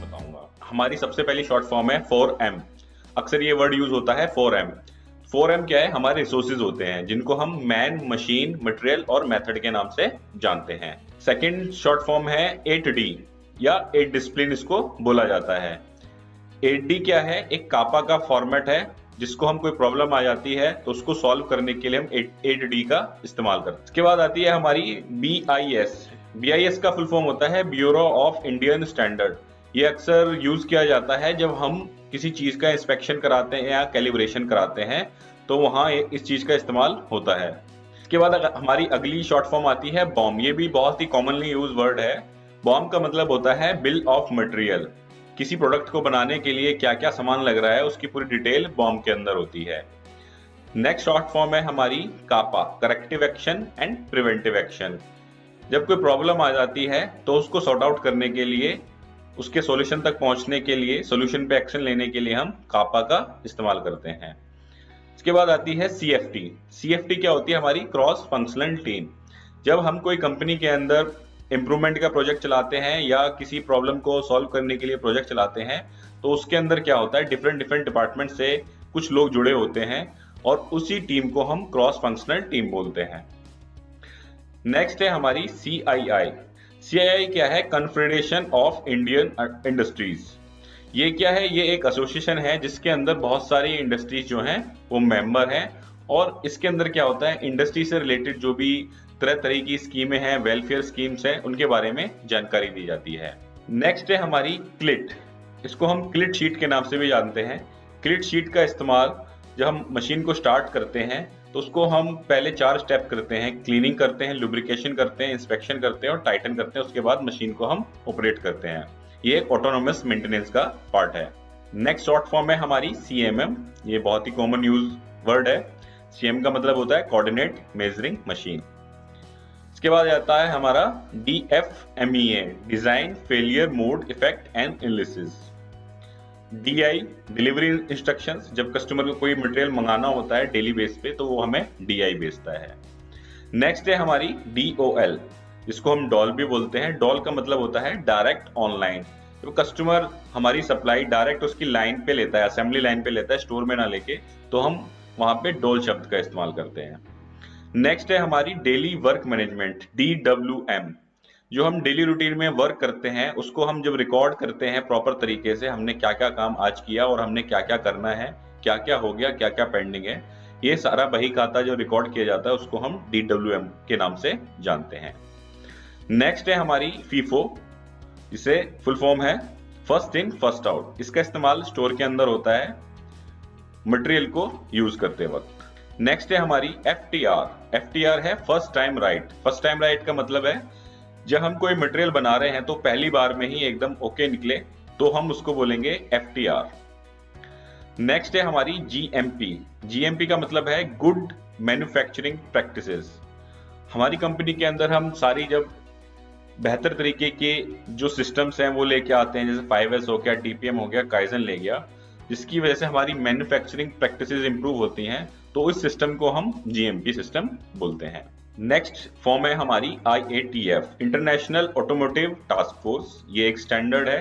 बताऊंगा। हमारी सबसे पहली शॉर्ट फॉर्म है 4M। अक्सर ये वर्ड यूज होता है 4M। 4M क्या है? हमारे रिसोर्सेज होते हैं जिनको हम मैन, मशीन, मटेरियल और मेथड के नाम से जानते हैं। सेकंड शॉर्ट फॉर्म है 8D या 8 डिसिप्लिन इसको बोला जाता है। 8D क्या है? एक कापा का फॉर्मेट है जिसको हम कोई प्रॉब्लम आ जाती है तो उसको सॉल्व करने के लिए हम 8D का इस्तेमाल करते हैं। इसके बाद आती है हमारी BIS। BIS का फुल फॉर्म होता है ब्यूरो ऑफ इंडियन स्टैंडर्ड। ये अक्सर यूज किया जाता है जब हम किसी चीज का इंस्पेक्शन कराते हैं या कैलिब्रेशन कराते हैं, तो वहां इस चीज का इस्तेमाल होता है। इसके बाद हमारी अगली शॉर्ट फॉर्म आती है बॉम। ये भी बहुत ही कॉमनली यूज वर्ड है। बॉम का मतलब होता है बिल ऑफ मटेरियल। किसी प्रोडक्ट को बनाने के लिए क्या क्या सामान लग रहा है उसकी पूरी डिटेल बॉम के अंदर होती है। नेक्स्ट शॉर्ट फॉर्म है हमारी CAPA, corrective action and preventive action. जब कोई प्रॉब्लम आ जाती है तो उसको सॉर्ट आउट करने के लिए, उसके सॉल्यूशन तक पहुंचने के लिए, सॉल्यूशन पे एक्शन लेने के लिए हम कापा का इस्तेमाल करते हैं। इसके बाद आती है CFT। CFT क्या होती है? हमारी क्रॉस फंक्शनल टीम। जब हम कोई कंपनी के अंदर इंप्रूवमेंट का प्रोजेक्ट चलाते हैं या किसी प्रॉब्लम को सॉल्व करने के लिए प्रोजेक्ट चलाते हैं, तो उसके अंदर क्या होता है, डिफरेंट डिफरेंट डिपार्टमेंट से कुछ लोग जुड़े होते हैं और उसी टीम को हम क्रॉस फंक्शनल टीम बोलते हैं। नेक्स्ट है हमारी CII। CII क्या है? Confederation of Indian industries. ये क्या है? ये एक एसोसिएशन है जिसके अंदर बहुत सारी इंडस्ट्रीज जो हैं वो मेंबर हैं, और इसके अंदर क्या होता है, इंडस्ट्री से रिलेटेड जो भी तरह तरह की स्कीमें हैं, वेलफेयर स्कीम्स हैं, उनके बारे में जानकारी दी जाती है। नेक्स्ट है हमारी क्लिट। इसको हम क्लिट शीट के नाम से भी जानते हैं। क्लिट शीट का इस्तेमाल जब हम मशीन को स्टार्ट करते हैं तो उसको हम पहले 4 स्टेप करते हैं। क्लीनिंग करते हैं, लुब्रिकेशन करते हैं, इंस्पेक्शन करते हैं और टाइटन करते हैं। उसके बाद मशीन को हम ऑपरेट करते हैं। ये ऑटोनोमस मेंटेनेंस का पार्ट है। नेक्स्ट शॉर्ट फॉर्म है हमारी CMM। ये बहुत ही कॉमन यूज वर्ड है। CM का मतलब होता है कोऑर्डिनेट मेजरिंग मशीन। इसके बाद आता है हमारा DFMEA, design failure mode effect and analysis. DI, delivery instructions. जब कस्टमर को कोई मटेरियल मंगाना होता है डेली बेस पे तो वो हमें DI भेजता है। नेक्स्ट है हमारी DOL, जिसको हम डॉल भी बोलते हैं। डॉल का मतलब होता है डायरेक्ट ऑनलाइन। तो कस्टमर हमारी सप्लाई डायरेक्ट उसकी लाइन पे लेता है, असेंबली लाइन पे लेता है, स्टोर में ना लेके, तो हम वहां पे डॉल शब्द का इस्तेमाल करते हैं। नेक्स्ट है हमारी डेली वर्क मैनेजमेंट, DWM। जो हम डेली रूटीन में वर्क करते हैं उसको हम जब रिकॉर्ड करते हैं प्रॉपर तरीके से, हमने क्या क्या काम आज किया और हमने क्या क्या करना है, क्या क्या हो गया, क्या क्या पेंडिंग है, ये सारा बही खाता जो रिकॉर्ड किया जाता है उसको हम DWM के नाम से जानते हैं। नेक्स्ट है हमारी FIFO, जिसे फुल फॉर्म है फर्स्ट इन फर्स्ट आउट। इसका इस्तेमाल स्टोर के अंदर होता है मटेरियल को यूज करते वक्त। नेक्स्ट है हमारी FTR। FTR है first time right. First time right का मतलब है जब हम कोई मटेरियल बना रहे हैं तो पहली बार में ही एकदम ओके निकले तो हम उसको बोलेंगे FTR। नेक्स्ट है हमारी GMP। GMP का मतलब है गुड मैन्युफैक्चरिंग प्रैक्टिसेस। हमारी कंपनी के अंदर हम सारी जब बेहतर तरीके के जो सिस्टम्स हैं वो लेके आते हैं, जैसे 5S हो गया, TPM हो गया, काइजन ले गया, जिसकी वजह से हमारी मैन्युफैक्चरिंग प्रैक्टिसेस इंप्रूव होती हैं, तो इस सिस्टम को हम GMP सिस्टम बोलते हैं। नेक्स्ट फॉर्म है हमारी IATF, international automotive task force. ये एक स्टैंडर्ड है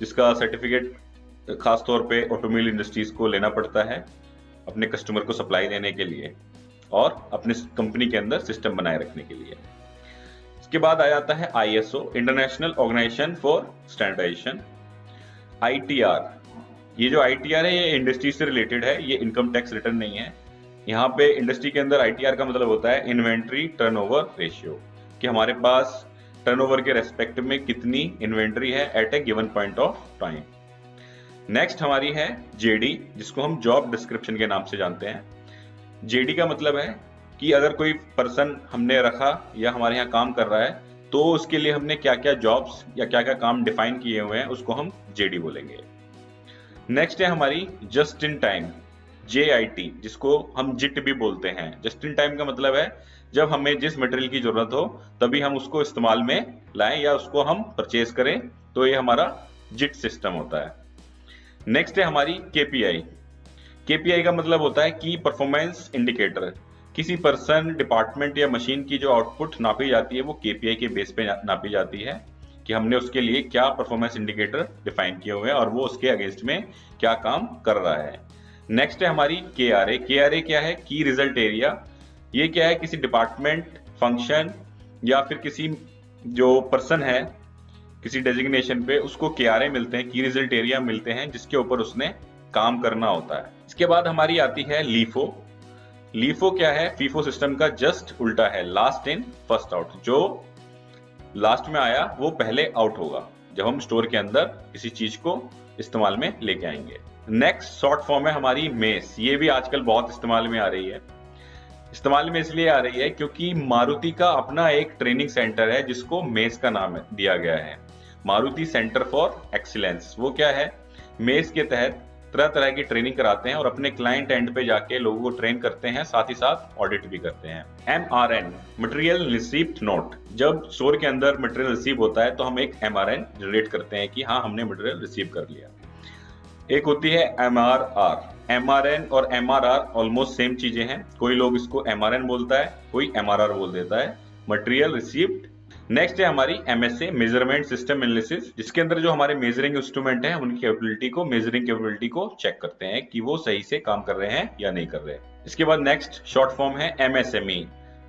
जिसका सर्टिफिकेट खासतौर पे ऑटोमोबाइल इंडस्ट्रीज को लेना पड़ता है अपने कस्टमर को सप्लाई देने के लिए और अपने कंपनी के अंदर सिस्टम बनाए रखने के लिए। इसके बाद आ जाता है ISO, international organisation for standardisation. ITR, ये जो ITR है ये इंडस्ट्री से रिलेटेड है, ये इनकम टैक्स रिटर्न नहीं है। यहाँ पे इंडस्ट्री के अंदर ITR का मतलब होता है इन्वेंट्री टर्नओवर रेशियो, कि हमारे पास टर्नओवर के रेस्पेक्ट में कितनी इन्वेंट्री है at a given point of time. Next हमारी है JD, जिसको हम जॉब डिस्क्रिप्शन के नाम से जानते हैं। JD का मतलब है कि अगर कोई पर्सन हमने रखा या हमारे यहाँ काम कर रहा है तो उसके लिए हमने क्या क्या जॉब्स या क्या क्या काम डिफाइन किए हुए हैं, उसको हम JD बोलेंगे। नेक्स्ट है हमारी जस्ट इन टाइम, JIT, जिसको हम JIT भी बोलते हैं। जस्ट इन टाइम का मतलब है जब हमें जिस मटेरियल की जरूरत हो तभी हम उसको इस्तेमाल में लाएं या उसको हम परचेज करें, तो ये हमारा JIT सिस्टम होता है। नेक्स्ट है हमारी KPI। KPI का मतलब होता है की परफॉर्मेंस इंडिकेटर, किसी पर्सन, डिपार्टमेंट या मशीन की जो आउटपुट नापी जाती है वो केपीआई के बेस पे नापी जाती है कि हमने उसके लिए क्या परफॉर्मेंस इंडिकेटर डिफाइन किए हुए हैं और वो उसके अगेंस्ट में क्या काम कर रहा है। नेक्स्ट है हमारी केआरए। केआरए क्या है? की रिजल्ट एरिया। ये क्या है? किसी डिपार्टमेंट, फंक्शन या फिर किसी जो पर्सन है किसी डेजिग्नेशन पे, उसको केआरए मिलते हैं, की रिजल्ट एरिया मिलते हैं, जिसके ऊपर उसने काम करना होता है। इसके बाद हमारी आती है लीफो। लीफो क्या है? फीफो सिस्टम का जस्ट उल्टा है, लास्ट इन फर्स्ट आउट। जो लास्ट में आया वो पहले आउट होगा जब हम स्टोर के अंदर किसी चीज को इस्तेमाल में लेके आएंगे। नेक्स्ट शॉर्ट फॉर्म है हमारी मेस। ये भी आजकल बहुत इस्तेमाल में आ रही है। इस्तेमाल में इसलिए आ रही है क्योंकि मारुति का अपना एक ट्रेनिंग सेंटर है जिसको मेस का नाम दिया गया है, मारुति सेंटर फॉर एक्सीलेंस। वो क्या है? मेस के तहत तरह तरह की ट्रेनिंग कराते हैं और अपने क्लाइंट एंड पे जाके लोगों को ट्रेन करते हैं, साथ ही साथ ऑडिट भी करते हैं। MRN, material receipt note. जब स्टोर के अंदर मटेरियल रिसीव होता है तो हम एक MRN जनरेट करते हैं कि हाँ, हमने मटेरियल रिसीव कर लिया। एक होती है MRR। MRN और MRR ऑलमोस्ट सेम चीजें हैं। कोई लोग इसको MRN बोलता है, कोई MRR बोल देता है, मटेरियल रिसीव्ड। नेक्स्ट है हमारी MSA, मेजरमेंट सिस्टम एनालिसिस, जिसके अंदर जो हमारे मेजरिंग इंस्ट्रूमेंट हैं उनकी मेजरिंग कैपेबिलिटी को चेक करते हैं कि वो सही से काम कर रहे हैं या नहीं कर रहे। इसके बाद नेक्स्ट शॉर्ट फॉर्म है MSME,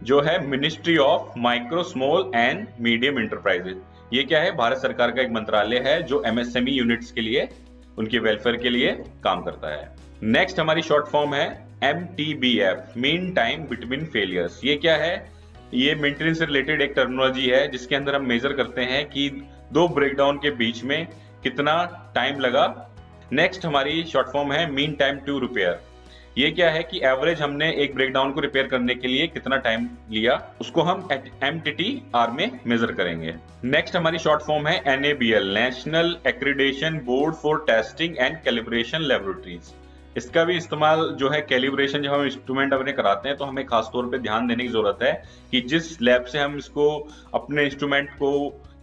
जो है ministry of micro, small and medium enterprises. ये क्या है? भारत सरकार का एक मंत्रालय है जो MSME यूनिट्स के लिए, उनके वेलफेयर के लिए काम करता है। नेक्स्ट हमारी शॉर्ट फॉर्म है MTBF, mean time between failures. ये क्या है? ये मेंटेनेंस से रिलेटेड एक टर्मिनोलॉजी है जिसके अंदर हम मेजर करते हैं कि दो ब्रेकडाउन के बीच में कितना टाइम लगा। नेक्स्ट हमारी शॉर्ट फॉर्म है मीन टाइम टू रिपेयर। ये क्या है कि एवरेज हमने एक ब्रेकडाउन को रिपेयर करने के लिए कितना टाइम लिया, उसको हम MTTR में मेजर करेंगे। नेक्स्ट हमारी शॉर्ट फॉर्म है NABL, national accreditation board for testing and calibration laboratories. इसका भी इस्तेमाल जो है कैलिब्रेशन, जब हम इंस्ट्रूमेंट अपने कराते हैं तो हमें खास तौर पे ध्यान देने की जरूरत है कि जिस लैब से हम इसको अपने इंस्ट्रूमेंट को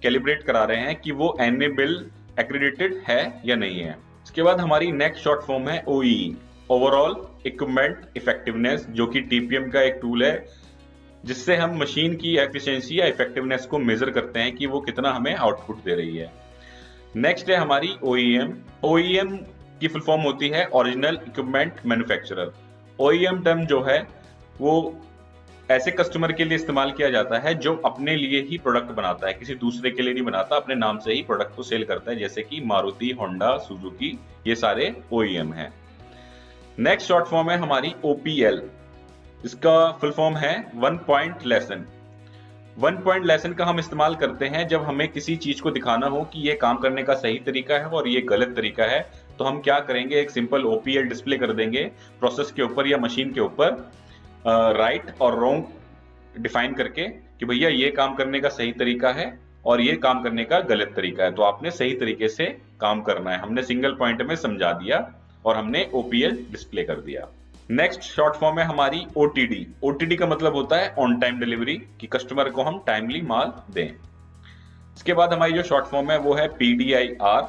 कैलिब्रेट करा रहे हैं कि वो NABL एक्रीडेटेड है या नहीं है। इसके बाद हमारी नेक्स्ट शॉर्ट फॉर्म है OEE, ओवरऑल इक्विपमेंट इफेक्टिवनेस, जो कि TPM का एक टूल है जिससे हम मशीन की एफिशिएंसी या इफेक्टिवनेस को मेजर करते हैं कि वो कितना हमें आउटपुट दे रही है। नेक्स्ट है हमारी OEM। OEM की फुल फॉर्म होती है original equipment manufacturer. OEM term जो है वो ऐसे कस्टमर के लिए इस्तेमाल किया जाता है जो अपने लिए ही प्रोडक्ट बनाता है, किसी दूसरे के लिए नहीं बनाता, अपने नाम से ही प्रोडक्ट को सेल करता है, जैसे कि मारुति, होंडा, सुजुकी, ये सारे OEM हैं। नेक्स्ट शॉर्ट फॉर्म है हमारी OPL। इसका फुल फॉर्म है one point lesson. One point lesson का हम इस्तेमाल करते हैं जब हमें किसी चीज को दिखाना हो कि ये काम करने का सही तरीका है और ये गलत तरीका है। तो हम क्या करेंगे? एक सिंपल OPL डिस्प्ले कर देंगे प्रोसेस के ऊपर या मशीन के ऊपर, राइट और रॉन्ग डिफाइन करके कि भैया ये काम करने का सही तरीका है और ये काम करने का गलत तरीका है, तो आपने सही तरीके से काम करना है। हमने सिंगल पॉइंट में समझा दिया और हमने OPL डिस्प्ले कर दिया। नेक्स्ट शॉर्ट फॉर्म है हमारी OTD। OTD का मतलब होता है ऑन टाइम डिलीवरी, कि कस्टमर को हम टाइमली माल दें। इसके बाद हमारी जो शॉर्ट फॉर्म है वो है PDIR।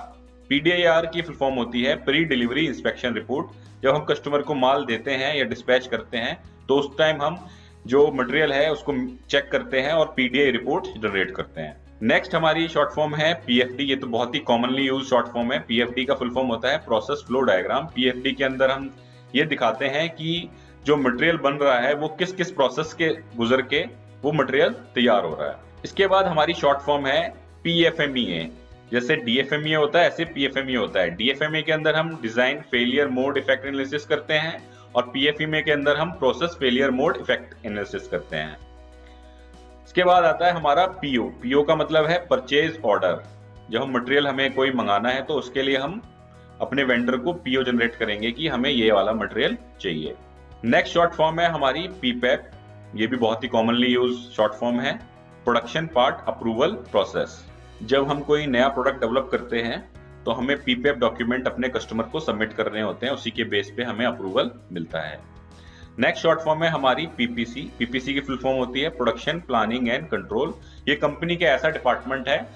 PDIR की फुल फॉर्म होती है प्री डिलीवरी इंस्पेक्शन रिपोर्ट। जब हम कस्टमर को माल देते हैं या डिस्पैच करते हैं तो उस टाइम हम जो मटेरियल है उसको चेक करते हैं और PDI रिपोर्ट जनरेट करते हैं। नेक्स्ट हमारी शॉर्ट फॉर्म है PFD। ये तो बहुत ही कॉमनली यूज शॉर्ट फॉर्म है। PFD का फुल फॉर्म होता है प्रोसेस फ्लो डायग्राम। PFD के अंदर हम ये दिखाते हैं कि जो मटेरियल बन रहा है वो किस किस प्रोसेस के गुजर के वो मटेरियल तैयार हो रहा है। इसके बाद हमारी शॉर्ट फॉर्म है PFMEA। जैसे DFMEA होता है ऐसे PFMEA होता है। DFMEA के अंदर हम design failure mode effect analysis करते हैं और PFMEA के अंदर हम process failure mode effect analysis करते हैं। इसके बाद आता है हमारा PO। PO का मतलब है परचेज ऑर्डर। जब हम मटेरियल हमें कोई मंगाना है तो उसके लिए हम अपने वेंडर को PO जनरेट करेंगे कि हमें ये वाला मटेरियल चाहिए। नेक्स्ट शॉर्ट फॉर्म है हमारी PPAP। ये भी बहुत ही कॉमनली यूज शॉर्ट फॉर्म है, प्रोडक्शन पार्ट अप्रूवल प्रोसेस। जब हम कोई नया प्रोडक्ट डेवलप करते हैं तो हमें PPAP डॉक्यूमेंट अपने कस्टमर को सबमिट करने होते हैं, उसी के बेस पे हमें अप्रूवल मिलता है। नेक्स्ट शॉर्ट फॉर्म है हमारी PPC। PPC की फुल फॉर्म होती है प्रोडक्शन प्लानिंग एंड कंट्रोल। ये कंपनी का ऐसा डिपार्टमेंट है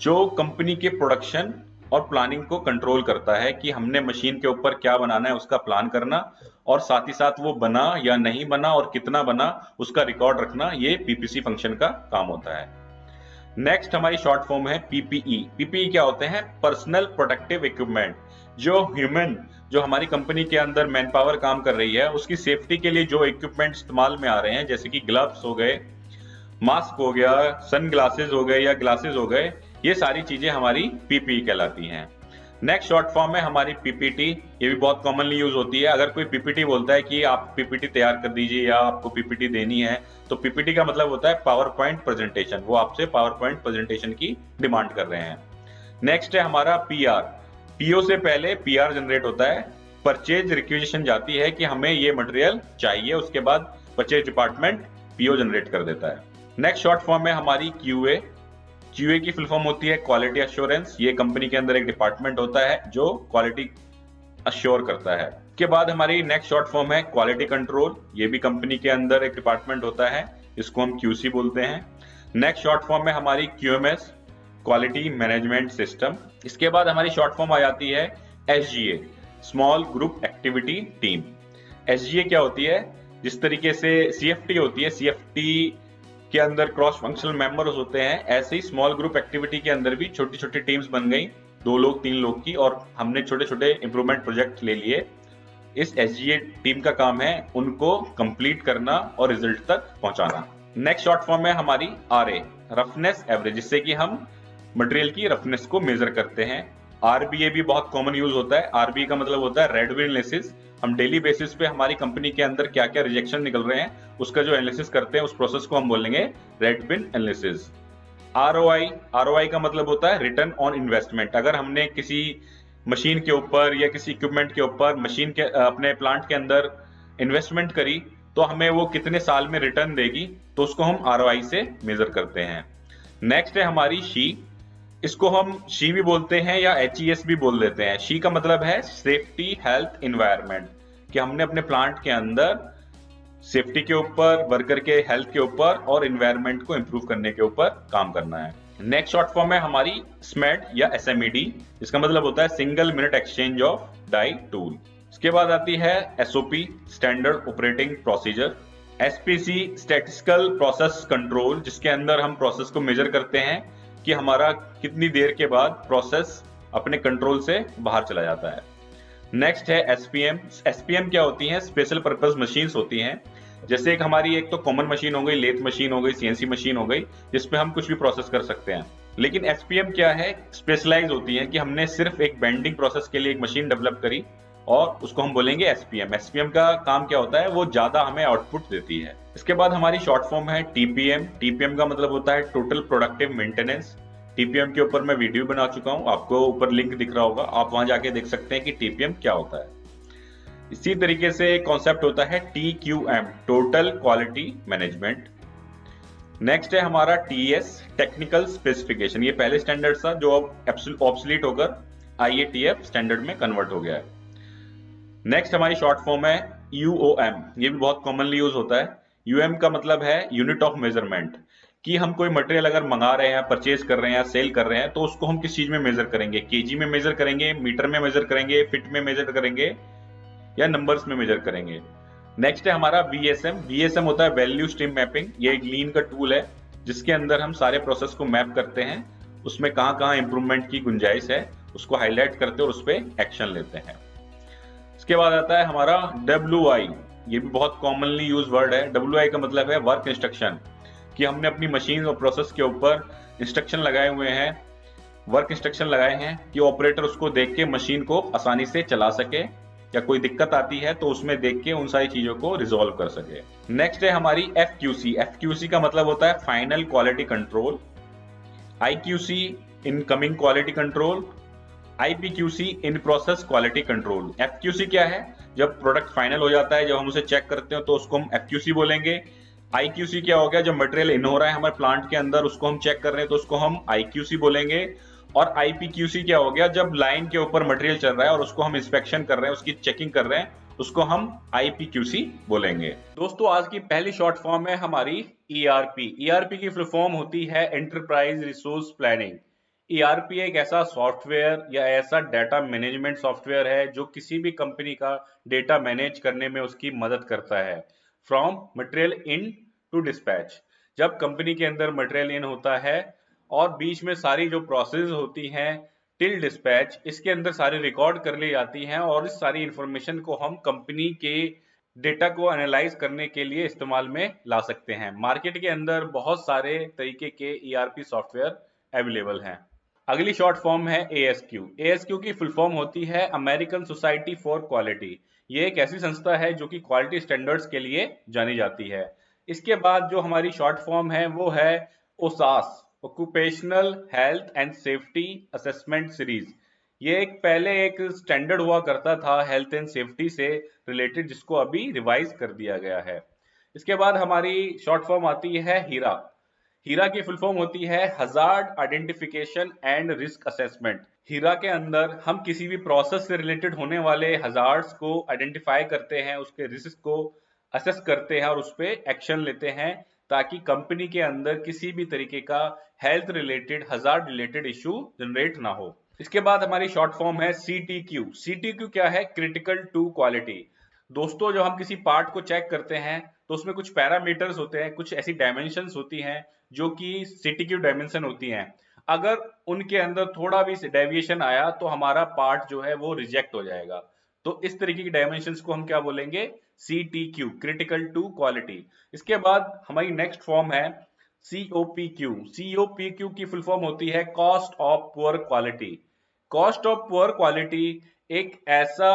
जो कंपनी के प्रोडक्शन और प्लानिंग को कंट्रोल करता है कि हमने मशीन के ऊपर क्या बनाना है उसका प्लान करना, और साथ ही साथ वो बना या नहीं बना और कितना बना उसका रिकॉर्ड रखना, ये पीपीसी फंक्शन का काम होता है। नेक्स्ट हमारी शॉर्ट फॉर्म है पीपीई। पीपीई क्या होते हैं? Personal protective equipment. जो हमारी कंपनी के अंदर मैन पावर काम कर रही है उसकी सेफ्टी के लिए जो इक्विपमेंट इस्तेमाल में आ रहे हैं, जैसे कि ग्लव्स हो गए, मास्क हो गया, सन ग्लासेस हो गए या ग्लासेस हो गए, ये सारी चीजें हमारी पीपीई कहलाती हैं। नेक्स्ट शॉर्ट फॉर्म है हमारी पीपीटी। ये भी बहुत कॉमनली यूज होती है। अगर कोई पीपीटी बोलता है कि आप पीपीटी तैयार कर दीजिए या आपको पीपीटी देनी है, तो पीपीटी का मतलब होता है पावर पॉइंट प्रेजेंटेशन। वो आपसे पावर पॉइंट प्रेजेंटेशन की डिमांड कर रहे हैं। नेक्स्ट है हमारा पीआर। पीओ से पहले पीआर जनरेट होता है। परचेज रिक्विजिशन जाती है कि हमें ये मटेरियल चाहिए, उसके बाद परचेज डिपार्टमेंट पीओ जनरेट कर देता है। नेक्स्ट शॉर्ट फॉर्म है हमारी क्यूए। क्यूए की फुल फॉर्म होती है क्वालिटी अश्योरेंस। ये कंपनी के अंदर एक डिपार्टमेंट होता है जो क्वालिटी अश्योर करता है। उसके बाद हमारी नेक्स्ट शॉर्ट फॉर्म है क्वालिटी कंट्रोल। ये भी कंपनी के अंदर एक डिपार्टमेंट होता है, इसको हम क्यूसी बोलते हैं। नेक्स्ट शॉर्ट फॉर्म है हमारी क्यूएमएस, क्वालिटी मैनेजमेंट सिस्टम। इसके बाद हमारी शॉर्ट फॉर्म आ जाती है एसजीए, स्मॉल ग्रुप एक्टिविटी टीम। एसजीए क्या होती है? जिस तरीके से सीएफटी होती है, सीएफटी के अंदर क्रॉस फंक्शनल मेंबर्स होते हैं, ऐसे ही स्मॉल ग्रुप एक्टिविटी के अंदर भी छोटी छोटी टीम्स बन गई, 2 लोग 3 लोग की, और हमने छोटे छोटे इंप्रूवमेंट प्रोजेक्ट ले लिए। इस एसजीए टीम का काम है उनको कंप्लीट करना और रिजल्ट तक पहुंचाना। नेक्स्ट शॉर्ट फॉर्म है हमारी आरए, रफनेस एवरेज, जिससे कि हम मटेरियल की रफनेस को मेजर करते हैं। आरबीए भी बहुत कॉमन यूज होता है। आरबीए का मतलब होता है रेड बिन एनालिसिस। हम डेली बेसिस पे हमारी कंपनी के अंदर क्या क्या रिजेक्शन निकल रहे हैं उसका जो एनालिसिस करते हैं, उस प्रोसेस को हम बोलेंगे रेड बिन एनालिसिस। आरओआई, आरओआई का मतलब होता है रिटर्न ऑन इन्वेस्टमेंट। अगर हमने किसी मशीन के ऊपर या किसी इक्विपमेंट के ऊपर मशीन के अपने प्लांट के अंदर इन्वेस्टमेंट करी तो हमें वो कितने साल में रिटर्न देगी, तो उसको हम आरओआई से मेजर करते हैं। नेक्स्ट है हमारी शी। इसको हम शी भी बोलते हैं या एचईएस भी बोल देते हैं। शी का मतलब है सेफ्टी हेल्थ इन्वायरमेंट, कि हमने अपने प्लांट के अंदर सेफ्टी के ऊपर, वर्कर के हेल्थ के ऊपर और इन्वायरमेंट को इंप्रूव करने के ऊपर काम करना है। नेक्स्ट शॉर्ट फॉर्म है हमारी स्मेड या एसएमईडी। इसका मतलब होता है single minute exchange of die tool. इसके बाद आती है SOP, standard operating procedure. SPC, statistical process control, जिसके अंदर हम प्रोसेस को मेजर करते हैं कि हमारा कितनी देर के बाद प्रोसेस अपने कंट्रोल से बाहर चला जाता है। नेक्स्ट है एसपीएम। एसपीएम क्या होती है? स्पेशल पर्पस मशीन्स होती हैं। जैसे एक तो कॉमन मशीन हो गई, लेथ मशीन हो गई, सीएनसी मशीन हो गई, जिसपे हम कुछ भी प्रोसेस कर सकते हैं। लेकिन एसपीएम क्या है? स्पेशलाइज होती है कि हमने सिर्फ एक बेंडिंग प्रोसेस के लिए एक मशीन डेवलप करी और उसको हम बोलेंगे एसपीएम। एसपीएम का काम क्या होता है? वो ज्यादा हमें आउटपुट देती है। इसके बाद हमारी शॉर्ट फॉर्म है टीपीएम। टीपीएम का मतलब होता है टोटल प्रोडक्टिव मेंटेनेंस। टीपीएम के ऊपर मैं वीडियो बना चुका हूं, आपको ऊपर लिंक दिख रहा होगा, आप वहां जाके देख सकते हैं कि टीपीएम क्या होता है। इसी तरीके से एक कॉन्सेप्ट होता है TQM, total quality management. Next है हमारा टीएस, टेक्निकल स्पेसिफिकेशन। ये पहले स्टैंडर्ड था जो अब ऑब्सोलीट होकर आईएटीएफ स्टैंडर्ड में कन्वर्ट हो गया है। नेक्स्ट हमारी शॉर्ट फॉर्म है यूओएम। ये भी बहुत कॉमनली यूज होता है। यूएम का मतलब है यूनिट ऑफ मेजरमेंट, कि हम कोई मटेरियल अगर मंगा रहे हैं, परचेज कर रहे हैं या सेल कर रहे हैं, तो उसको हम किस चीज में मेजर करेंगे? केजी में मेजर करेंगे, मीटर में मेजर करेंगे, फिट में मेजर करेंगे या नंबर्स में मेजर करेंगे। नेक्स्ट है हमारा वीएसएम। वीएसएम होता है वैल्यू स्ट्रीम मैपिंग। ये एक लीन का टूल है जिसके अंदर हम सारे प्रोसेस को मैप करते हैं, उसमें कहां कहां इंप्रूवमेंट की गुंजाइश है उसको हाईलाइट करते हैं और उस पर एक्शन लेते हैं। इसके बाद आता है हमारा WI। ये भी बहुत कॉमनली यूज वर्ड है। WI का मतलब है वर्क इंस्ट्रक्शन, कि हमने अपनी मशीन और प्रोसेस के ऊपर इंस्ट्रक्शन लगाए हुए हैं, वर्क इंस्ट्रक्शन लगाए हैं कि ऑपरेटर उसको देख के मशीन को आसानी से चला सके, या कोई दिक्कत आती है तो उसमें देख के उन सारी चीजों को रिजॉल्व कर सके। नेक्स्ट है हमारी FQC। FQC का मतलब होता है final quality control. IQC, incoming quality control. IPQC, in process quality control. FQC क्या है? जब प्रोडक्ट फाइनल हो जाता है, जब हम उसे चेक करते हैं तो उसको हम FQC बोलेंगे। IQC क्या हो गया? जब मटेरियल इन हो रहा है हमारे प्लांट के अंदर, उसको हम चेक कर रहे हैं तो उसको हम IQC बोलेंगे। और IPQC क्या हो गया? जब लाइन के ऊपर मटेरियल चल रहा है और उसको हम इंस्पेक्शन कर रहे हैं, उसकी चेकिंग कर रहे हैं, उसको हम IPQC बोलेंगे। दोस्तों, आज की पहली शॉर्ट फॉर्म है हमारी ERP। ERP की फुल फॉर्म होती है एंटरप्राइज रिसोर्स प्लानिंग। ईआरपी एक ऐसा सॉफ्टवेयर या ऐसा डाटा मैनेजमेंट सॉफ्टवेयर है जो किसी भी कंपनी का डेटा मैनेज करने में उसकी मदद करता है। From material in to dispatch, जब कंपनी के अंदर मटेरियल इन होता है और बीच में सारी जो प्रोसेस होती हैं टिल डिस्पैच, इसके अंदर सारी रिकॉर्ड कर ली जाती हैं और इस सारी इंफॉर्मेशन को हम कंपनी के डेटा को एनालाइज करने के लिए इस्तेमाल में ला सकते हैं। मार्केट के अंदर बहुत सारे तरीके के ईआरपी सॉफ्टवेयर अवेलेबल हैं। अगली शॉर्ट फॉर्म है ASQ। ASQ की फुल फॉर्म होती है अमेरिकन सोसाइटी फॉर क्वालिटी। ये एक ऐसी संस्था है जो कि क्वालिटी स्टैंडर्ड्स के लिए जानी जाती है। इसके बाद जो हमारी शॉर्ट फॉर्म है वो है OSAS, occupational health and safety assessment series. ये एक पहले एक स्टैंडर्ड हुआ करता था हेल्थ एंड सेफ्टी से रिलेटेड, जिसको अभी रिवाइज कर दिया गया है। इसके बाद हमारी शॉर्ट फॉर्म आती है हीरा। हीरा की फुल फॉर्म होती है hazard identification and risk assessment. HIRA के अंदर हम किसी भी प्रोसेस से रिलेटेड होने वाले हजार्ड्स को आइडेंटिफाई करते हैं, उसके रिस्क को असेस करते हैं और उस पर एक्शन लेते हैं ताकि कंपनी के अंदर किसी भी तरीके का health related hazard related issue generate ना हो। इसके बाद हमारी शॉर्ट फॉर्म है CTQ। CTQ क्या है? Critical to quality. दोस्तों, जब हम किसी पार्ट को चेक करते हैं तो उसमें कुछ पैरामीटर्स होते हैं, कुछ ऐसी डायमेंशंस होती हैं जो कि CTQ डायमेंशन होती हैं। अगर उनके अंदर थोड़ा भी डेविएशन आया तो हमारा पार्ट जो है वो रिजेक्ट हो जाएगा। तो इस तरीके की डायमेंशंस को हम क्या बोलेंगे? CTQ, critical to quality. इसके बाद हमारी नेक्स्ट फॉर्म है COPQ। COPQ की फुल फॉर्म होती है cost of poor quality. Cost of poor quality एक ऐसा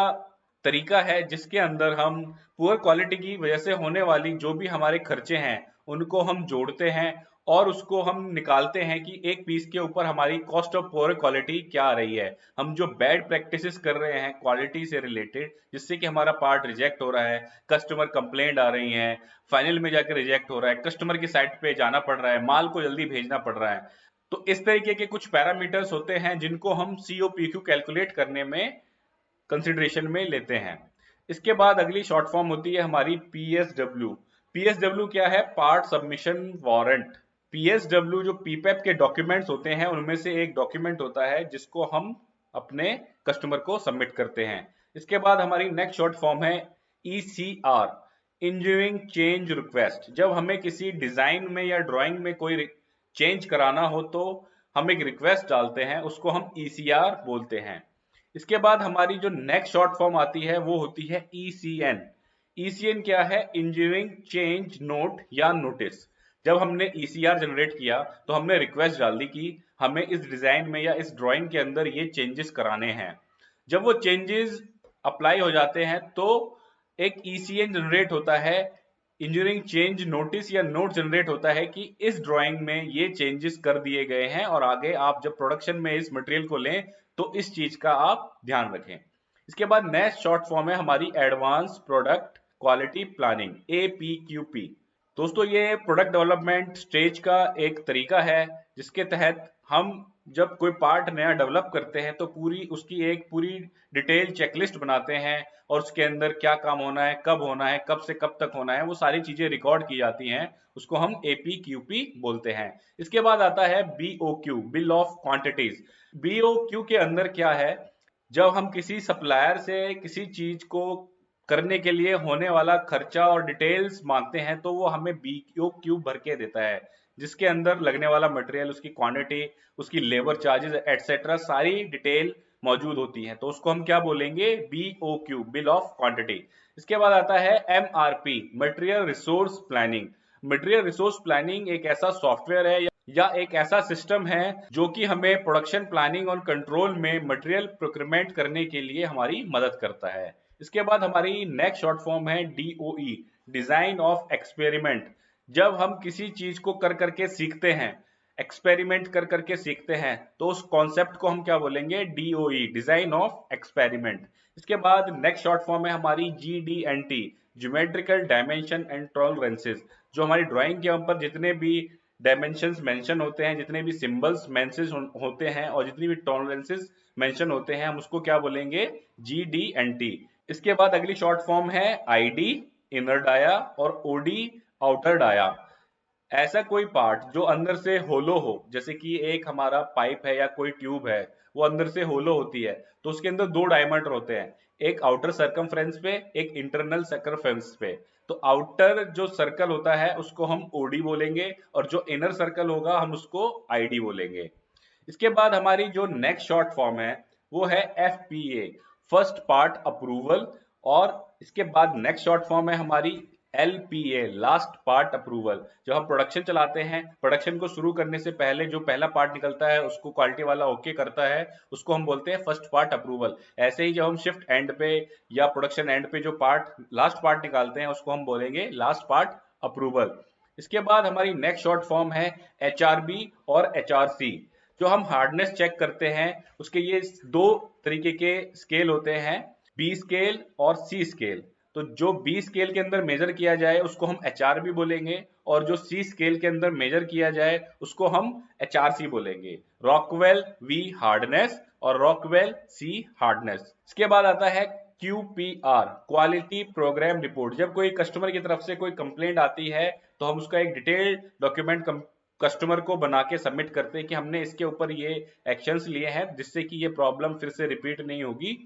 तरीका है जिसके अंदर हम पुअर क्वालिटी की वजह से होने वाली जो भी हमारे खर्चे हैं उनको हम जोड़ते हैं और उसको हम निकालते हैं कि एक पीस के ऊपर हमारी कॉस्ट ऑफ पुअर क्वालिटी क्या आ रही है। हम जो बैड प्रैक्टिसेस कर रहे हैं क्वालिटी से रिलेटेड, जिससे कि हमारा पार्ट रिजेक्ट हो रहा है, कस्टमर कंप्लेंट आ रही है, फाइनल में जाकर रिजेक्ट हो रहा है, कस्टमर की साइट पे जाना पड़ रहा है, माल को जल्दी भेजना पड़ रहा है। तो इस तरीके के कुछ पैरामीटर्स होते हैं जिनको हम COPQ कैलकुलेट करने में कंसिडरेशन में लेते हैं। इसके बाद अगली शॉर्ट फॉर्म होती है हमारी PSW। PSW क्या है? Part submission warrant. PSW जो PPAP के डॉक्यूमेंट्स होते हैं उनमें से एक डॉक्यूमेंट होता है जिसको हम अपने कस्टमर को सबमिट करते हैं। इसके बाद हमारी नेक्स्ट शॉर्ट फॉर्म है ECR, इंजीनियरिंग चेंज रिक्वेस्ट। जब हमें किसी डिजाइन में या ड्राइंग में कोई चेंज कराना हो तो हम एक रिक्वेस्ट डालते हैं, उसको हम ECR बोलते हैं। इसके बाद हमारी जो नेक्स्ट शॉर्ट फॉर्म आती है वो होती है ECN। ECN क्या है? इंजीनियरिंग चेंज नोट या नोटिस। जब हमने ECR जनरेट किया तो हमने रिक्वेस्ट डाल दी कि हमें इस डिजाइन में या इस ड्राइंग के अंदर ये चेंजेस कराने हैं। जब वो चेंजेस अप्लाई हो जाते हैं तो एक ECN जनरेट होता है, इंजीनियरिंग चेंज नोटिस या नोट जनरेट होता है कि इस ड्राइंग में ये चेंजेस कर दिए गए हैं और आगे आप जब प्रोडक्शन में इस मटेरियल को लें तो इस चीज का आप ध्यान रखें। इसके बाद नेक्स्ट शॉर्ट फॉर्म है हमारी advance product quality planning, APQP। दोस्तों, ये प्रोडक्ट डेवलपमेंट स्टेज का एक तरीका है जिसके तहत हम जब कोई पार्ट नया डेवलप करते हैं तो उसकी एक पूरी डिटेल चेकलिस्ट बनाते हैं और उसके अंदर क्या काम होना है, कब होना है, कब से कब तक होना है, वो सारी चीजें रिकॉर्ड की जाती हैं। उसको हम APQP बोलते हैं। इसके बाद आता है BOQ, bill of quantities. BOQ के अंदर क्या है? जब हम किसी सप्लायर से किसी चीज को करने के लिए होने वाला खर्चा और डिटेल्स मांगते हैं तो वो हमें BOQ भर के देता है, जिसके अंदर लगने वाला मटेरियल, उसकी क्वांटिटी, उसकी लेबर चार्जेस एटसेट्रा सारी डिटेल मौजूद होती है। तो उसको हम क्या बोलेंगे? BOQ, bill of quantity. इसके बाद आता है MRP, material resource planning. Material resource planning एक ऐसा सॉफ्टवेयर है या एक ऐसा सिस्टम है जो कि हमें प्रोडक्शन प्लानिंग और कंट्रोल में मटेरियल प्रोक्योरमेंट करने के लिए हमारी मदद करता है। इसके बाद हमारी नेक्स्ट शॉर्ट फॉर्म है DOE, डिजाइन ऑफ एक्सपेरिमेंट। जब हम किसी चीज को कर करके सीखते हैं, एक्सपेरिमेंट कर करके सीखते हैं, तो उस कॉन्सेप्ट को हम क्या बोलेंगे? DOE, design of experiment. इसके बाद नेक्स्ट शॉर्ट फॉर्म है हमारी GD&T, geometrical dimension and tolerances. जो हमारी ड्राइंग के ऊपर जितने भी डायमेंशंस मेंशन होते हैं, जितने भी सिंबल्स मेंशन होते हैं और जितनी भी टॉलरेंसेस मेंशन होते हैं, हम उसको क्या बोलेंगे? GD&T। इसके बाद अगली शॉर्ट फॉर्म है ID, इनर डाया, और OD, आउटर डाया। ऐसा कोई पार्ट जो अंदर से होलो हो, जैसे कि एक हमारा पाइप है या कोई ट्यूब है, वो अंदर से होलो होती है, तो उसके अंदर दो डायमीटर होते हैं, एक आउटर सर्कमफ्रेंस पे, एक इंटरनल सर्कमफ्रेंस पे। तो आउटर जो सर्कल होता है उसको हम ओडी बोलेंगे, और जो इनर सर्कल होगा हम उसको आईडी बोलेंगे। इसके बाद हमारी जो नेक्स्ट शॉर्ट फॉर्म है वो है एफपीए, फर्स्ट पार्ट अप्रूवल। और इसके बाद नेक्स्ट शॉर्ट फॉर्म है हमारी एलपीए, लास्ट पार्ट अप्रूवल। जब हम प्रोडक्शन चलाते हैं, प्रोडक्शन को शुरू करने से पहले जो पहला पार्ट निकलता है उसको क्वालिटी वाला ओके करता है, उसको हम बोलते हैं फर्स्ट पार्ट अप्रूवल। ऐसे ही जब हम शिफ्ट एंड पे या प्रोडक्शन एंड पे जो पार्ट लास्ट पार्ट निकालते हैं उसको हम बोलेंगे लास्ट पार्ट अप्रूवल। इसके बाद हमारी नेक्स्ट शॉर्ट फॉर्म है एचआरबी और एचआरसी। जो हम हार्डनेस चेक करते हैं उसके ये दो तरीके के स्केल होते हैं, बी स्केल और सी स्केल। तो जो बी स्केल के अंदर मेजर किया जाए उसको हम एचआरबी बोलेंगे, और जो सी स्केल के अंदर मेजर किया जाए उसको हम एचआरसी बोलेंगे। रॉकवेल वी हार्डनेस और रॉकवेल सी हार्डनेस। इसके बाद आता है QPR, क्वालिटी प्रोग्राम रिपोर्ट। जब कोई कस्टमर की तरफ से कोई कंप्लेंट आती है तो हम उसका एक डिटेल्ड डॉक्यूमेंट कस्टमर को बना के सबमिट करते हैं कि हमने इसके ऊपर ये एक्शंस लिए हैं जिससे कि ये प्रॉब्लम फिर से रिपीट नहीं होगी,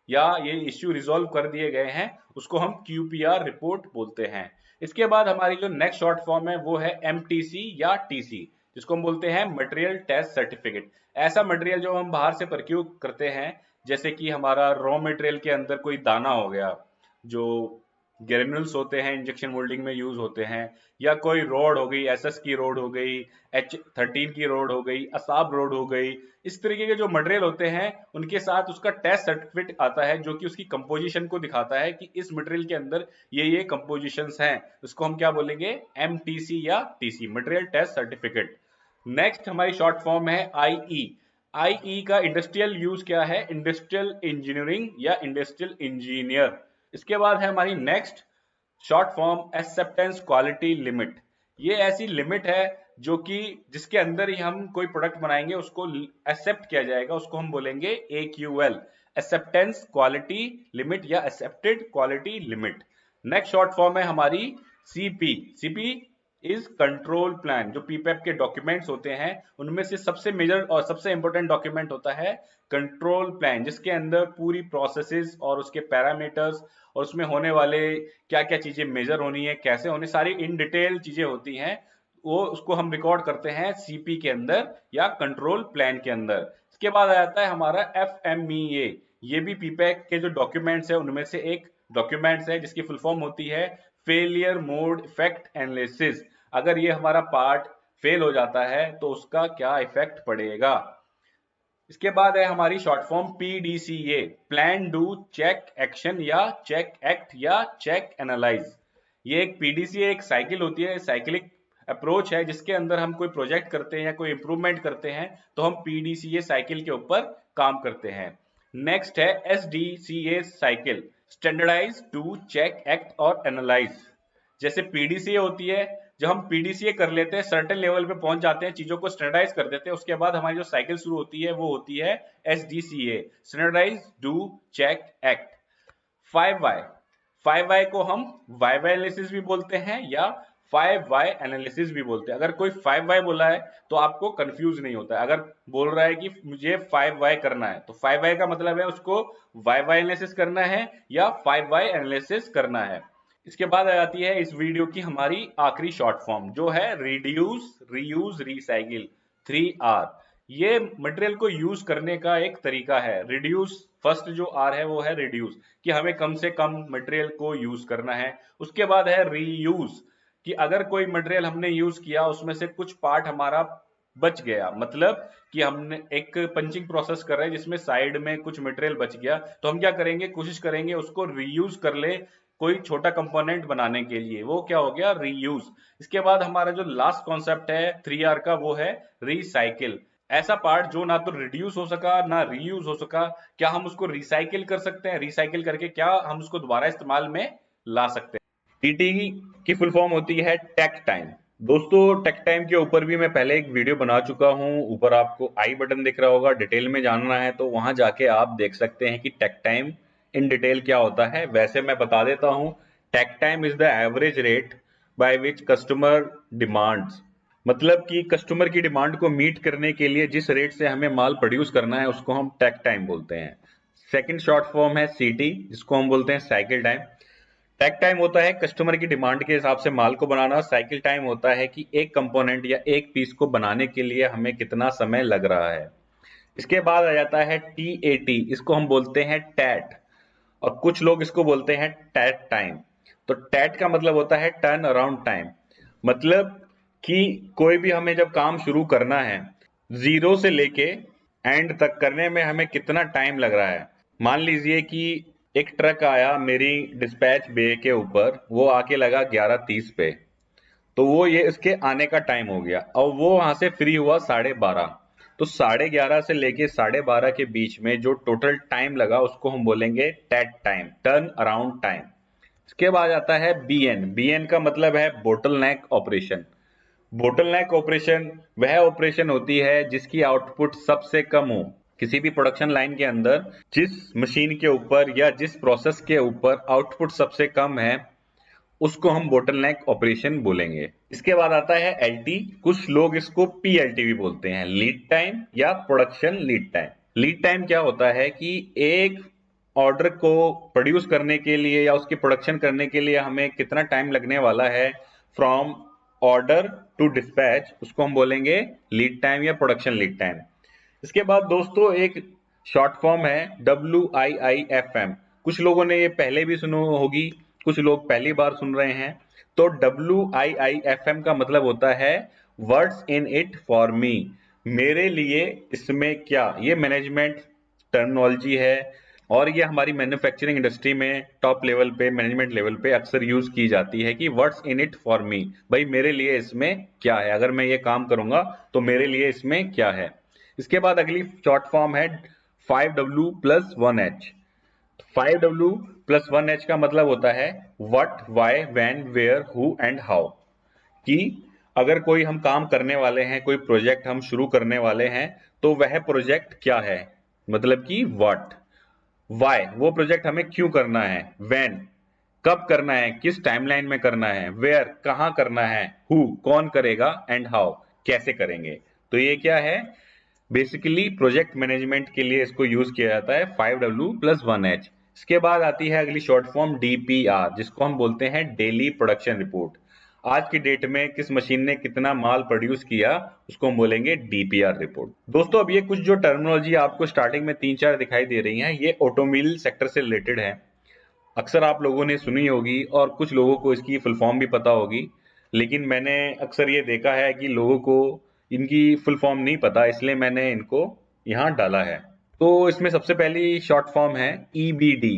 या ये इश्यू रिजॉल्व कर दिए गए हैं, उसको हम QPR रिपोर्ट बोलते हैं। इसके बाद हमारी जो नेक्स्ट शॉर्ट फॉर्म है वो है MTC या TC, जिसको हम बोलते हैं मटेरियल टेस्ट सर्टिफिकेट। ऐसा मटेरियल जो हम बाहर से परक्यू करते हैं, जैसे कि हमारा रॉ मटेरियल के अंदर कोई दाना हो गया, जो ग्रेन्यूल्स होते हैं इंजेक्शन मोल्डिंग में यूज होते हैं, या कोई रोड हो गई, SS की रोड हो गई, H13 की रोड हो गई, असाब रोड हो गई। इस तरीके के जो मटेरियल होते हैं उनके साथ उसका टेस्ट सर्टिफिकेट आता है जो कि उसकी कंपोजिशन को दिखाता है कि इस मटेरियल के अंदर ये कंपोजिशंस हैं। उसको हम क्या बोलेंगे, MTC या TC, material test certificate. Next हमारी शॉर्ट फॉर्म है IE। IE का इंडस्ट्रियल यूज क्या है, इंडस्ट्रियल इंजीनियरिंग या इंडस्ट्रियल इंजीनियर। इसके बाद है हमारी next short form acceptance quality limit. ये ऐसी लिमिट है जो कि जिसके अंदर ही हम कोई प्रोडक्ट बनाएंगे उसको एक्सेप्ट किया जाएगा, उसको हम बोलेंगे AQL, एक्सेप्टेंस क्वालिटी लिमिट या accepted quality limit. Next short form है हमारी CP। CP is control plan. जो पीपैप के डॉक्यूमेंट्स होते हैं उनमें से सबसे मेजर और सबसे इंपॉर्टेंट डॉक्यूमेंट होता है कंट्रोल प्लान, जिसके अंदर पूरी प्रोसेसेस और उसके पैरामीटर्स और उसमें होने वाले क्या क्या चीजें मेजर होनी है, कैसे होनी, सारी इन डिटेल चीजें होती हैं। वो उसको हम रिकॉर्ड करते हैं CP के अंदर या कंट्रोल प्लान के अंदर। इसके बाद आ जाता है हमारा FMEA। ये भी पीपैक के जो डॉक्यूमेंट्स है उनमें से एक डॉक्यूमेंट्स है जिसकी फुल फॉर्म होती है फेलियर मोड इफेक्ट एनालिसिस। अगर ये हमारा पार्ट फेल हो जाता है तो उसका क्या इफेक्ट पड़ेगा। इसके बाद है हमारी short form PDCA, plan do check action या चेक एक्ट या चेक एनालाइज। ये एक PDCA एक साइकिल होती है, साइक्लिक अप्रोच है, जिसके अंदर हम कोई प्रोजेक्ट करते हैं या कोई इंप्रूवमेंट करते हैं तो हम PDCA साइकिल के ऊपर काम करते हैं। नेक्स्ट है SDCA cycle, standardise to check act और एनालाइज। जैसे PDCA होती है, जब हम PDCA कर लेते हैं, सर्टेन लेवल पे पहुंच जाते हैं, चीजों को स्टैंडर्डाइज कर देते हैं, उसके बाद हमारी जो साइकिल शुरू होती है वो होती है SDCA, standardise do check act. 5Y, 5Y को हम वाई एनालिसिस भी बोलते हैं या 5Y एनालिसिस भी बोलते हैं। अगर कोई 5Y बोला है तो आपको कंफ्यूज नहीं होता है। अगर बोल रहा है कि मुझे 5Y करना है तो 5Y का मतलब है उसको वाई एनालिसिस करना है या 5Y एनालिसिस करना है। इसके बाद आ जाती है इस वीडियो की हमारी आखिरी शॉर्ट फॉर्म जो है रिड्यूस रीयूज रिसाइकिल, 3R। ये मटेरियल को यूज करने का एक तरीका है। रिड्यूस, फर्स्ट जो R है वो है रिड्यूस, कि हमें कम से कम मटेरियल को यूज करना है। उसके बाद है रीयूज, कि अगर कोई मटेरियल हमने यूज किया उसमें से कुछ पार्ट हमारा बच गया, मतलब कि हमने एक पंचिंग प्रोसेस कर रहे हैं जिसमें साइड में कुछ मटेरियल बच गया, तो हम क्या करेंगे, कोशिश करेंगे उसको रीयूज कर ले कोई छोटा कंपोनेंट बनाने के लिए, वो क्या हो गया, रीयूज। इसके बाद हमारा जो लास्ट कॉन्सेप्ट है 3R का वो है रिसाइकिल। ऐसा पार्ट जो ना तो रिड्यूस हो सका ना रीयूज हो सका, क्या हम उसको रिसाइकिल कर सकते हैं, रिसाइकिल करके क्या हम उसको दोबारा इस्तेमाल में ला सकते हैं। TT की फुल फॉर्म होती है टेक टाइम। दोस्तों टेक टाइम के ऊपर भी मैं पहले एक वीडियो बना चुका हूं, ऊपर आपको आई बटन दिख रहा होगा, डिटेल में जानना है तो वहां जाके आप देख सकते हैं कि टेक टाइम इन डिटेल क्या होता है। वैसे मैं बता देता हूं, takt time is the average rate by which customer demands, मतलब कि कस्टमर की डिमांड को मीट करने के लिए जिस रेट से हमें माल प्रोड्यूस करना है उसको हम टेक टाइम बोलते हैं। सेकंड शॉर्ट फॉर्म है सीटी, जिसको हम बोलते हैं साइकिल टाइम। टेक टाइम होता है कस्टमर की डिमांड के हिसाब से माल को बनाना। साइकिल टाइम होता है कि एक कंपोनेंट या एक पीस को बनाने के लिए हमें कितना समय लग रहा है। इसके बाद आ जाता है टीएटी, इसको हम बोलते हैं टैट, और कुछ लोग इसको बोलते हैं टैट टाइम। तो टैट का मतलब होता है टर्न अराउंड टाइम, मतलब कि कोई भी हमें जब काम शुरू करना है, जीरो से लेके एंड तक करने में हमें कितना टाइम लग रहा है। मान लीजिए कि एक ट्रक आया मेरी डिस्पैच बे के ऊपर, वो आके लगा 11:30 पे, तो वो ये इसके आने का टाइम हो गया, और वो वहां से फ्री हुआ 12:30। तो 11:30 से लेके 12:30 के बीच में जो टोटल टाइम लगा उसको हम बोलेंगे TAT time, turn around time. इसके बाद आता है बीएन। बीएन का मतलब है bottleneck operation. Bottleneck operation वह ऑपरेशन होती है जिसकी आउटपुट सबसे कम हो। किसी भी प्रोडक्शन लाइन के अंदर जिस मशीन के ऊपर या जिस प्रोसेस के ऊपर आउटपुट सबसे कम है उसको हम बोटलनेक ऑपरेशन बोलेंगे। इसके बाद आता है एलटी, कुछ लोग इसको पीएलटी भी बोलते हैं, लीड टाइम या production lead time. Lead time क्या होता है कि एक ऑर्डर को प्रोड्यूस करने के लिए या उसकी प्रोडक्शन करने के लिए हमें कितना टाइम लगने वाला है फ्रॉम ऑर्डर टू डिस्पैच, उसको हम बोलेंगे लीड टाइम या प्रोडक्शन लीड टाइम। इसके बाद दोस्तों एक शॉर्ट फॉर्म है WIIFM। कुछ लोगों ने ये पहले भी सुनी होगी, कुछ लोग पहली बार सुन रहे हैं। तो WIIFM का मतलब होता है words in it for me, मेरे लिए इसमें क्या। ये मैनेजमेंट टर्मिनोलॉजी है और ये हमारी मैन्युफैक्चरिंग इंडस्ट्री में टॉप लेवल पे, मैनेजमेंट लेवल पे अक्सर यूज की जाती है कि what's in it for me, भाई मेरे लिए इसमें क्या है, अगर मैं ये काम करूंगा तो मेरे लिए इसमें क्या है। इसके बाद अगली शॉर्ट फॉर्म है 5W+1H। 5W+1H का मतलब होता है what, why, when, where, who and how, कि अगर कोई हम काम करने वाले हैं, कोई प्रोजेक्ट हम शुरू करने वाले हैं, तो वह प्रोजेक्ट क्या है, मतलब कि व्हाट। वाई, वो प्रोजेक्ट हमें क्यों करना है। व्हेन, कब करना है, किस टाइमलाइन में करना है। वेयर, कहां करना है। हु, कौन करेगा। एंड हाउ, कैसे करेंगे। तो ये क्या है, बेसिकली प्रोजेक्ट मैनेजमेंट के लिए इसको यूज किया जाता है 5W+1H। इसके बाद आती है अगली शॉर्ट फॉर्म DPR, जिसको हम बोलते हैं डेली प्रोडक्शन रिपोर्ट। आज की डेट में किस मशीन ने कितना माल प्रोड्यूस किया उसको हम बोलेंगे DPR रिपोर्ट। दोस्तों अब ये कुछ जो टर्मिनोलॉजी आपको स्टार्टिंग में 3-4 दिखाई दे रही हैं, ये ऑटोमोबाइल सेक्टर से रिलेटेड है। अक्सर आप लोगों ने सुनी होगी और कुछ लोगों को इसकी फुल फॉर्म भी पता होगी, लेकिन मैंने अक्सर ये देखा है कि लोगों को इनकी फुल फॉर्म नहीं पता, इसलिए मैंने इनको यहाँ डाला है। तो इसमें सबसे पहली शॉर्ट फॉर्म है EBD,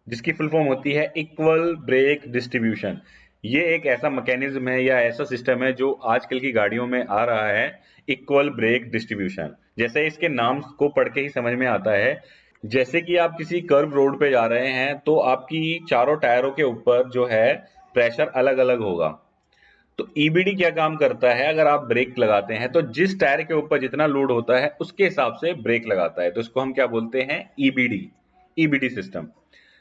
जिसकी फुल फॉर्म होती है इक्वल ब्रेक डिस्ट्रीब्यूशन। ये एक ऐसा मैकेनिज्म है या ऐसा सिस्टम है जो आजकल की गाड़ियों में आ रहा है, इक्वल ब्रेक डिस्ट्रीब्यूशन। जैसे इसके नाम को पढ़ के ही समझ में आता है, जैसे कि आप किसी कर्व रोड पे जा रहे हैं तो आपकी चारों टायरों के ऊपर जो है प्रेशर अलग अलग होगा। तो ईबीडी क्या काम करता है, अगर आप ब्रेक लगाते हैं तो जिस टायर के ऊपर जितना लोड होता है उसके हिसाब से ब्रेक लगाता है, तो इसको हम क्या बोलते हैं, ईबीडी सिस्टम।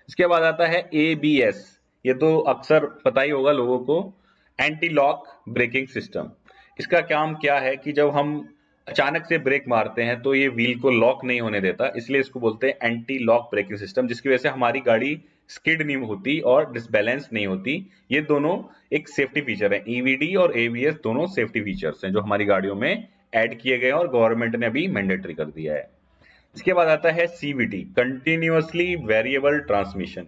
इसके बाद आता है ABS, ये तो अक्सर पता ही होगा लोगों को, एंटी लॉक ब्रेकिंग सिस्टम। इसका काम क्या है कि जब हम अचानक से ब्रेक मारते हैं तो ये व्हील को लॉक नहीं होने देता, इसलिए इसको बोलते हैं एंटी लॉक ब्रेकिंग सिस्टम, जिसकी वजह से हमारी गाड़ी स्किड नहीं होती और डिसबैलेंस नहीं होती। ये दोनों एक सेफ्टी फीचर है, ईवीडी और ABS दोनों सेफ्टी फीचर्स हैं जो हमारी गाड़ियों में ऐड किए गए हैं और गवर्नमेंट ने अभी मैंडेटरी कर दिया है। इसके बाद आता है CVT, कंटिन्यूअसली वेरिएबल ट्रांसमिशन।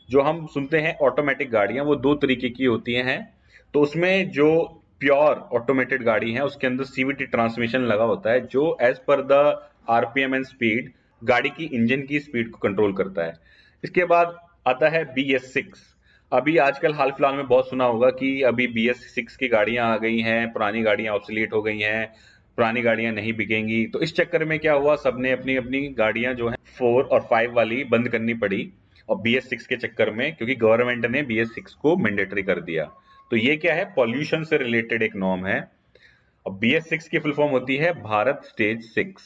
जो हम सुनते हैं ऑटोमेटिक गाड़ियां, वो दो तरीके की होती हैं। तो उसमें जो प्योर ऑटोमेटेड गाड़ी है उसके अंदर CVT ट्रांसमिशन लगा होता है, जो as per the RPM and speed गाड़ी की इंजन की स्पीड को कंट्रोल करता है। इसके बाद आता है BS6। अभी आजकल हाल फिलहाल में बहुत सुना होगा कि अभी BS6 की गाड़ियां आ गई हैं, पुरानी गाड़ियां ऑब्सोलीट हो गई हैं, पुरानी गाड़ियां नहीं बिकेंगी। तो इस चक्कर में क्या हुआ, सबने अपनी अपनी गाड़ियां जो है 4 और 5 वाली बंद करनी पड़ी, और BS6 के चक्कर में, क्योंकि गवर्नमेंट ने BS6 को मैंडेटरी कर दिया। तो ये क्या है, पॉल्यूशन से रिलेटेड एक नॉर्म है। और BS6 की फुल फॉर्म होती है भारत स्टेज 6।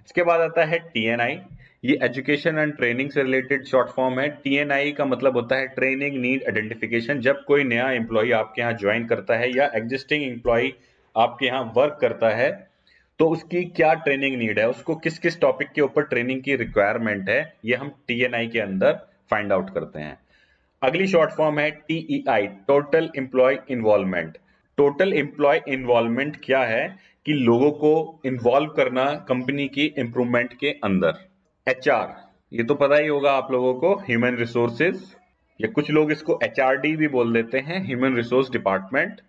इसके बाद आता है TNI। ये एजुकेशन एंड ट्रेनिंग से रिलेटेड शॉर्ट फॉर्म है। TNI का मतलब होता है ट्रेनिंग नीड आइडेंटिफिकेशन। जब कोई नया एम्प्लॉय आपके यहाँ ज्वाइन करता है या एग्जिस्टिंग एम्प्लॉय आपके यहाँ वर्क करता है, तो उसकी क्या ट्रेनिंग नीड है, उसको किस किस टॉपिक के ऊपर ट्रेनिंग की रिक्वायरमेंट है, ये हम TNI के अंदर फाइंड आउट करते हैं। अगली शॉर्ट फॉर्म है TEI, total employee involvement. Total employee involvement क्या है कि लोगों को इन्वॉल्व करना कंपनी की इंप्रूवमेंट के अंदर। HR, ये तो पता ही होगा आप लोगों को, ह्यूमन रिसोर्सेज, या कुछ लोग इसको HRD भी बोल देते हैं, ह्यूमन रिसोर्स डिपार्टमेंट।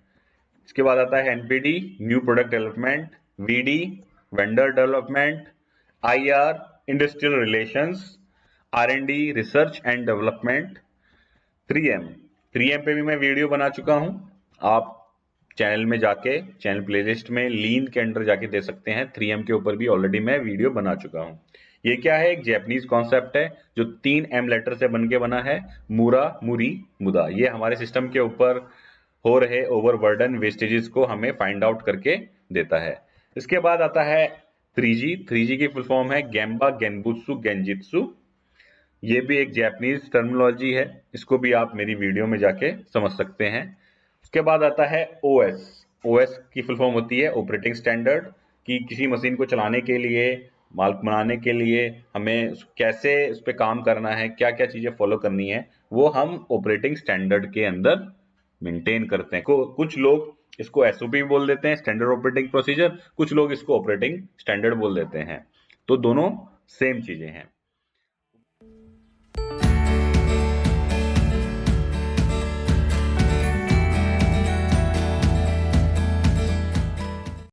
इसके बाद आता है NPD, new product development, VD, vendor development, IR, industrial relations, R&D, research and development, 3M। 3M पे भी मैं वीडियो बना चुका हूं, आप चैनल में जाके, चैनल प्लेलिस्ट में लीन के अंडर जाके दे सकते हैं। 3M के ऊपर भी ऑलरेडी मैं वीडियो बना चुका हूं। ये क्या है, एक जैपनीज कॉन्सेप्ट है जो 3M लेटर से बन के बना है, मूरा, मुरी, मुदा। ये हमारे सिस्टम के ऊपर हो रहे ओवरबर्डन वेस्टेजेस को हमें फाइंड आउट करके देता है। इसके बाद आता है 3G। 3G की फुल फॉर्म है गेम्बा, गेनबुत्सु, गेंजित्सु। ये भी एक जैपनीज टर्मिनोलॉजी है, इसको भी आप मेरी वीडियो में जाके समझ सकते हैं। उसके बाद आता है OS। OS की फुल फॉर्म होती है ऑपरेटिंग स्टैंडर्ड, कि किसी मशीन को चलाने के लिए, माल बनाने के लिए हमें कैसे उस पर काम करना है, क्या क्या चीजें फॉलो करनी है, वो हम ऑपरेटिंग स्टैंडर्ड के अंदर मेंटेन करते हैं। कुछ लोग इसको SOP बोल देते हैं, स्टैंडर्ड ऑपरेटिंग प्रोसीजर, कुछ लोग इसको ऑपरेटिंग स्टैंडर्ड बोल देते हैं। तो दोनों सेम चीजें हैं।